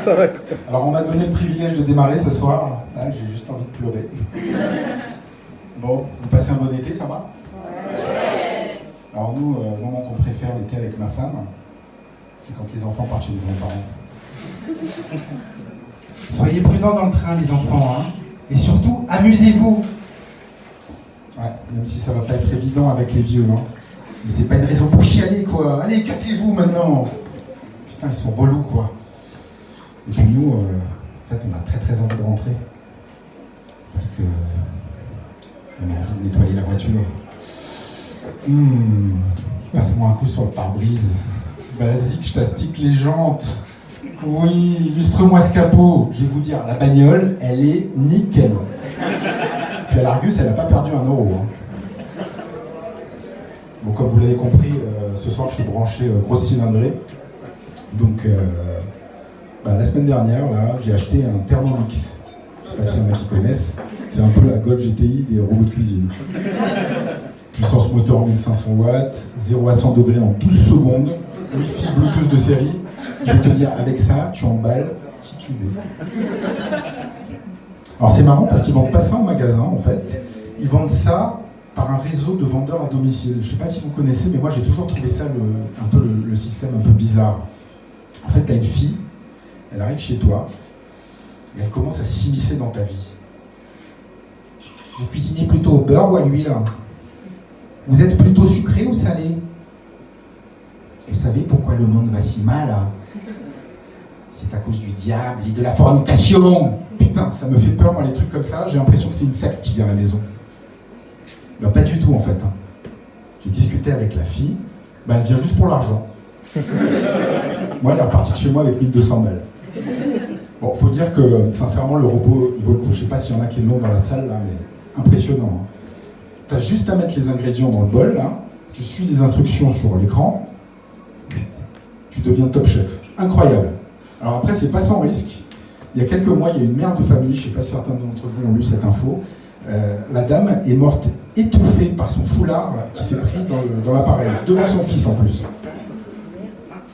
Ça va. Alors on m'a donné le privilège de démarrer ce soir. Là, j'ai juste envie de pleurer. Bon, vous passez un bon été, ça va? Ouais. Alors nous, le moment qu'on préfère l'été avec ma femme, c'est quand les enfants partent chez les grands-parents. Soyez prudents dans le train, les enfants, hein. Et surtout, amusez-vous. Ouais, même si ça va pas être évident avec les vieux, hein. Mais c'est pas une raison pour chialer, quoi. Allez, cassez-vous maintenant. Putain, ils sont relous, quoi. Et puis nous, en fait, on a très très envie de rentrer. Parce que on a envie de nettoyer la voiture. Passe-moi un coup sur le pare-brise. Vas-y que je t'astique les jantes. Oui, illustre-moi ce capot. Je vais vous dire, la bagnole, elle est nickel. Puis à l'Argus, elle n'a pas perdu 1 euro. Hein. Bon, comme vous l'avez compris, ce soir, je suis branché grosse cylindrée. Donc, la semaine dernière, là, j'ai acheté un Thermomix. Je ne sais pas s'il y en a qui connaissent. C'est un peu la Golf GTI des robots de cuisine. Puissance moteur 1500 watts, 0 à 100 degrés en 12 secondes, Wi-Fi Bluetooth de série. Je vais te dire, avec ça, tu emballes qui tu veux. Alors c'est marrant parce qu'ils vendent pas ça en magasin, en fait. Ils vendent ça par un réseau de vendeurs à domicile. Je ne sais pas si vous connaissez, mais moi j'ai toujours trouvé ça un peu le système un peu bizarre. En fait, tu as une fille, elle arrive chez toi, et elle commence à s'immiscer dans ta vie. Vous cuisinez plutôt au beurre ou à l'huile? Vous êtes plutôt sucré ou salé? Vous savez pourquoi le monde va si mal? C'est à cause du diable et de la fornication. Putain, ça me fait peur, moi, les trucs comme ça. J'ai l'impression que c'est une secte qui vient à la maison. Ben, pas du tout, en fait. J'ai discuté avec la fille. Ben, elle vient juste pour l'argent. Moi, elle est repartie de chez moi avec 1200 balles. Bon, faut dire que, sincèrement, le robot, il vaut le coup. Je sais pas s'il y en a qui l'ont dans la salle, là, mais impressionnant. Hein. T'as juste à mettre les ingrédients dans le bol, là. Tu suis les instructions sur l'écran. Tu deviens top chef. Incroyable. Alors après, c'est pas sans risque. Il y a quelques mois, il y a une mère de famille, je ne sais pas si certains d'entre vous ont lu cette info. La dame est morte étouffée par son foulard qui s'est pris dans l'appareil, devant son fils en plus.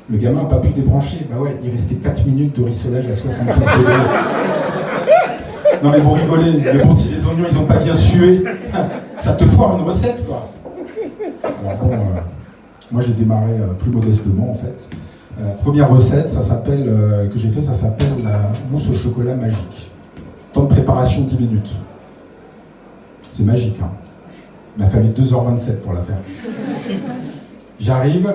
Le gamin n'a pas pu débrancher. Bah ouais, il restait 4 minutes de rissolage à 75 degrés. Non mais vous rigolez, mais bon, si les oignons ils n'ont pas bien sué, ça te foire une recette, quoi. Alors bon, moi j'ai démarré plus modestement en fait. Première recette, ça s'appelle la mousse au chocolat magique. Temps de préparation 10 minutes. C'est magique, hein. Il m'a fallu 2h27 pour la faire. J'arrive,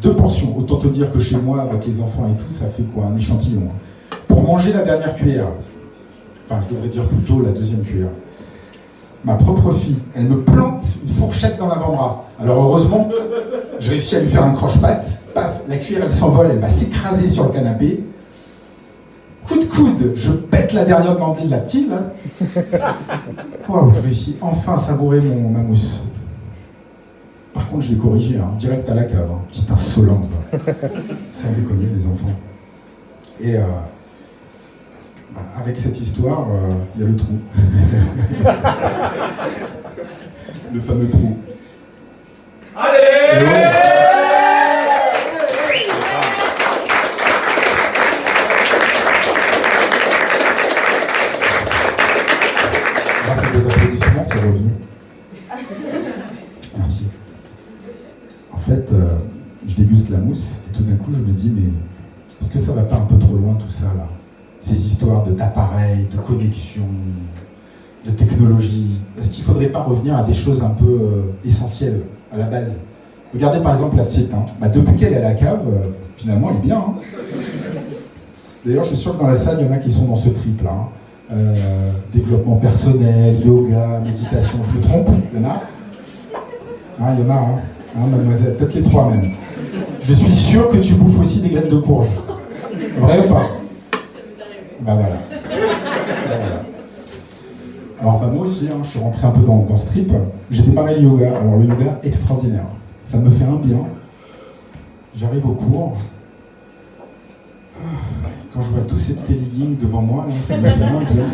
2 portions. Autant te dire que chez moi, avec les enfants et tout, ça fait quoi? Un échantillon. Hein. Pour manger la dernière cuillère, enfin je devrais dire plutôt la 2e cuillère, ma propre fille, elle me plante une fourchette dans l'avant-bras. Alors heureusement, j'ai réussi à lui faire un croche-patte. Paf, la cuillère elle s'envole, elle va s'écraser sur le canapé. Coup de coude, je pète la dernière de l'anglais de la petite là. Waouh, j'ai réussi enfin à savourer ma mousse. Par contre, je l'ai corrigé, hein, direct à la cave, hein. Petite insolente, quoi. Sans déconner, les enfants. Et avec cette histoire, il y a le trou. Le fameux trou. Allez! Grâce à vos applaudissements, c'est revenu. Merci. En fait, je déguste la mousse et tout d'un coup, je me dis, mais est-ce que ça va pas un peu trop loin tout ça là? Ces histoires d'appareils, de connexion, de technologie. Est-ce qu'il ne faudrait pas revenir à des choses un peu essentielles, à la base? Regardez par exemple la petite. Hein. Depuis qu'elle est à la cave, finalement, elle est bien. Hein. D'ailleurs, je suis sûr que dans la salle, il y en a qui sont dans ce trip-là. Hein. Développement personnel, yoga, méditation. Je me trompe? Il y en a? Il y en a, hein, mademoiselle. Peut-être les 3 même. Je suis sûr que tu bouffes aussi des graines de courge. Vrai ou pas? Bah voilà. Alors moi aussi, hein, je suis rentré un peu dans ce trip. J'ai démarré le yoga. Alors le yoga, extraordinaire. Ça me fait un bien. J'arrive au cours. Quand je vois tous ces téléguings devant moi, là, ça me fait un bien.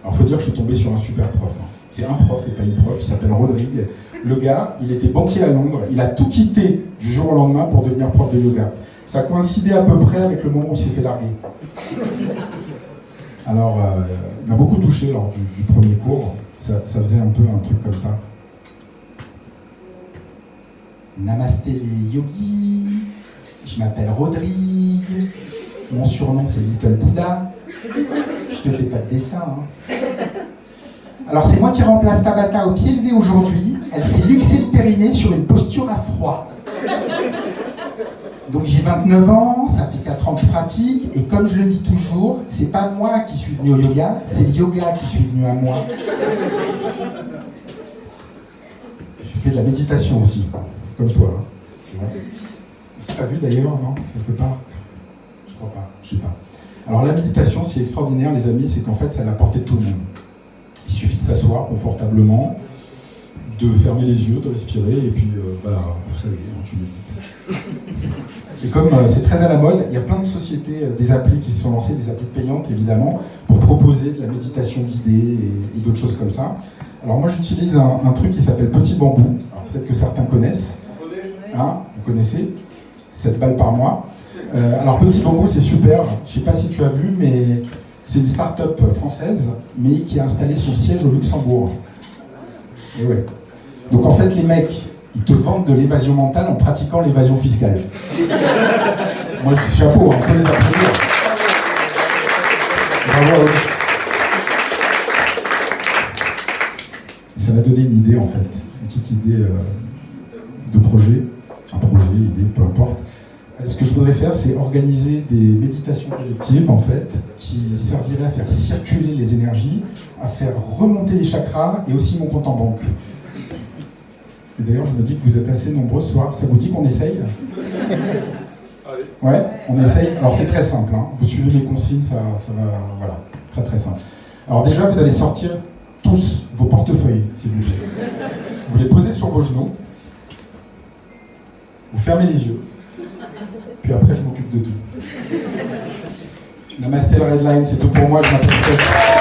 Alors faut dire que je suis tombé sur un super prof. Hein. C'est un prof et pas une prof, il s'appelle Rodrigue. Le gars, il était banquier à Londres. Il a tout quitté du jour au lendemain pour devenir prof de yoga. Ça coïncidait à peu près avec le moment où il s'est fait larguer. Alors, il m'a beaucoup touché lors du premier cours. Ça faisait un peu un truc comme ça. Namasté les yogis, je m'appelle Rodrigue, mon surnom c'est Little Buddha, je te fais pas de dessin. Hein. Alors c'est moi qui remplace Tabata au pied levé aujourd'hui, elle s'est luxée de périnée sur une posture à froid. Donc j'ai 29 ans, ça fait 4 ans que je pratique, et comme je le dis toujours, c'est pas moi qui suis venu au yoga, c'est le yoga qui suis venu à moi. Je fais de la méditation aussi, comme toi. Hein. C'est pas vu d'ailleurs, non? Quelque part? Je crois pas, je sais pas. Alors la méditation, ce qui est extraordinaire, les amis, c'est qu'en fait, c'est à la portée de tout le monde. Il suffit de s'asseoir confortablement, de fermer les yeux, de respirer, et puis, vous savez, tu médites. Et comme c'est très à la mode, il y a plein de sociétés, des applis qui se sont lancées, des applis payantes évidemment, pour proposer de la méditation guidée et d'autres choses comme ça. Alors moi j'utilise un truc qui s'appelle Petit Bambou. Alors peut-être que certains connaissent. Hein, vous connaissez 7 balles par mois. Alors Petit Bambou c'est super. Je ne sais pas si tu as vu, mais c'est une start-up française, mais qui a installé son siège au Luxembourg. Et ouais. Donc en fait les mecs, ils te vendent de l'évasion mentale en pratiquant l'évasion fiscale. Moi je dis chapeau, on peut les applaudir. Bravo. Ça m'a donné une idée en fait, une petite idée de projet, idée, peu importe. Ce que je voudrais faire, c'est organiser des méditations collectives en fait, qui serviraient à faire circuler les énergies, à faire remonter les chakras et aussi mon compte en banque. Et d'ailleurs, je me dis que vous êtes assez nombreux ce soir. Ça vous dit qu'on essaye? Ouais, on essaye. Alors c'est très simple, hein. Vous suivez les consignes, ça va, voilà, très très simple. Alors déjà, vous allez sortir tous vos portefeuilles, s'il vous plaît. Vous les posez sur vos genoux, vous fermez les yeux, puis après je m'occupe de tout. Namasté le Redline, c'est tout pour moi, je m'appelle Steph.